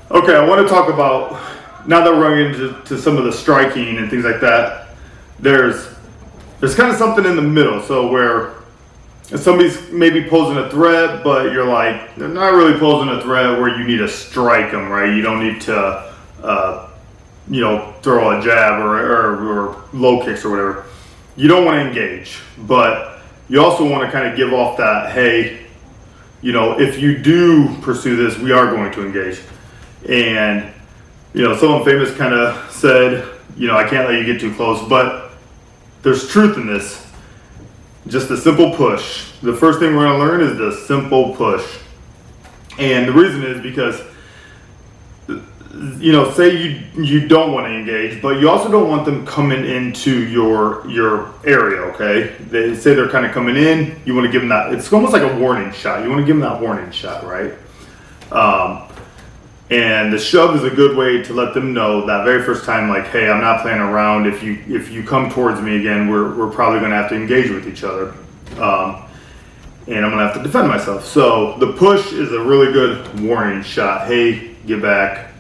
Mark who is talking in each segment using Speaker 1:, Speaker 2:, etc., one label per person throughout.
Speaker 1: Okay, I want to talk about, now that we're going into some of the striking and things like that, there's kind of something in the middle. So where somebody's maybe posing a threat, but you're like, they're not really posing a threat where you need to strike them, right? You don't need to, throw a jab or low kicks or whatever. You don't want to engage, but you also want to kind of give off that, hey, if you do pursue this, we are going to engage. And, someone famous kind of said, I can't let you get too close, but there's truth in this. Just a simple push. The first thing we're going to learn is the simple push. And the reason is because, say you don't want to engage, but you also don't want them coming into your area, okay? They say they're kind of coming in, you want to give them that, it's almost like a warning shot. You want to give them that warning shot, right? And the shove is a good way to let them know that very first time, like, hey, I'm not playing around. If you come towards me again, we're probably going to have to engage with each other, and I'm going to have to defend myself. So the push is a really good warning shot. Hey, get back.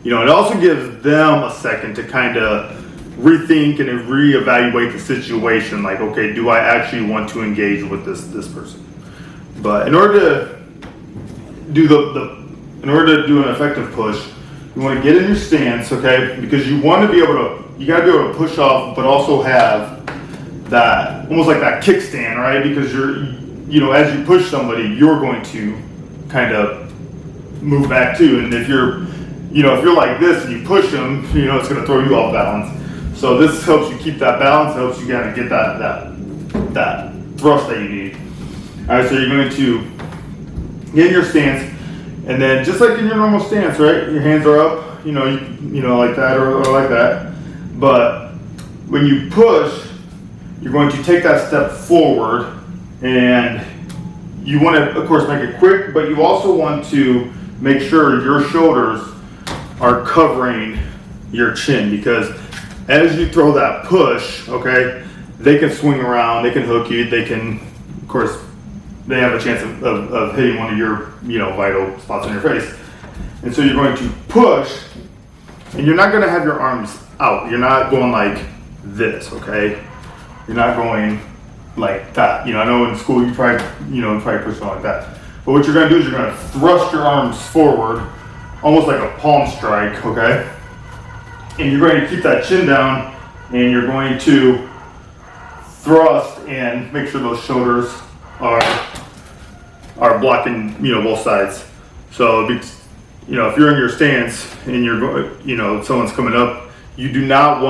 Speaker 1: It also gives them a second to kind of rethink and reevaluate the situation. Like, okay, do I actually want to engage with this person? But in order to do in order to do an effective push, you want to get in your stance, okay? Because you want to be able to, you got to be able to push off, but also have that, almost like that kickstand, right? Because as you push somebody, you're going to kind of move back too. And if you're like this and you push them, it's going to throw you off balance. So this helps you keep that balance, helps you kind of get that thrust that you need. All right, so you're going to get in your stance. And then just like in your normal stance, right? Your hands are up, like that or like that. But when you push, you're going to take that step forward, and you want to, of course, make it quick, but you also want to make sure your shoulders are covering your chin, because as you throw that push, okay, they can swing around, they can hook you, they can, of course, they have a chance of hitting one of your, vital spots on your face. And so you're going to push, and you're not going to have your arms out. You're not going like this, okay? You're not going like that. I know in school you try push on like that. But what you're going to do is you're going to thrust your arms forward, almost like a palm strike, okay? And you're going to keep that chin down, and you're going to thrust and make sure those shoulders are blocking, both sides. So, if you're in your stance and you're, someone's coming up, you do not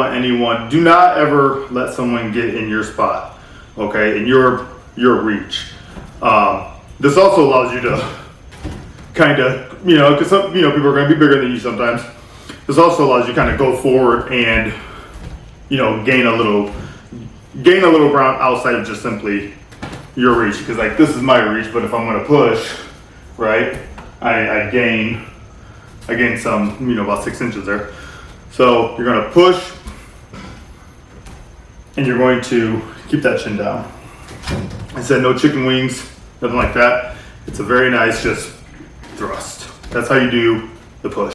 Speaker 1: ever let someone get in your spot, okay, in your reach. This also allows you to kind of, because some, people are going to be bigger than you sometimes. This also allows you to kind of go forward and, gain a little ground outside of just simply your reach, because like this is my reach, but if I'm going to push, right, I gain some, about 6 inches there. So you're going to push, and you're going to keep that chin down. I said no chicken wings, nothing like that. It's a very nice just thrust. That's how you do the push.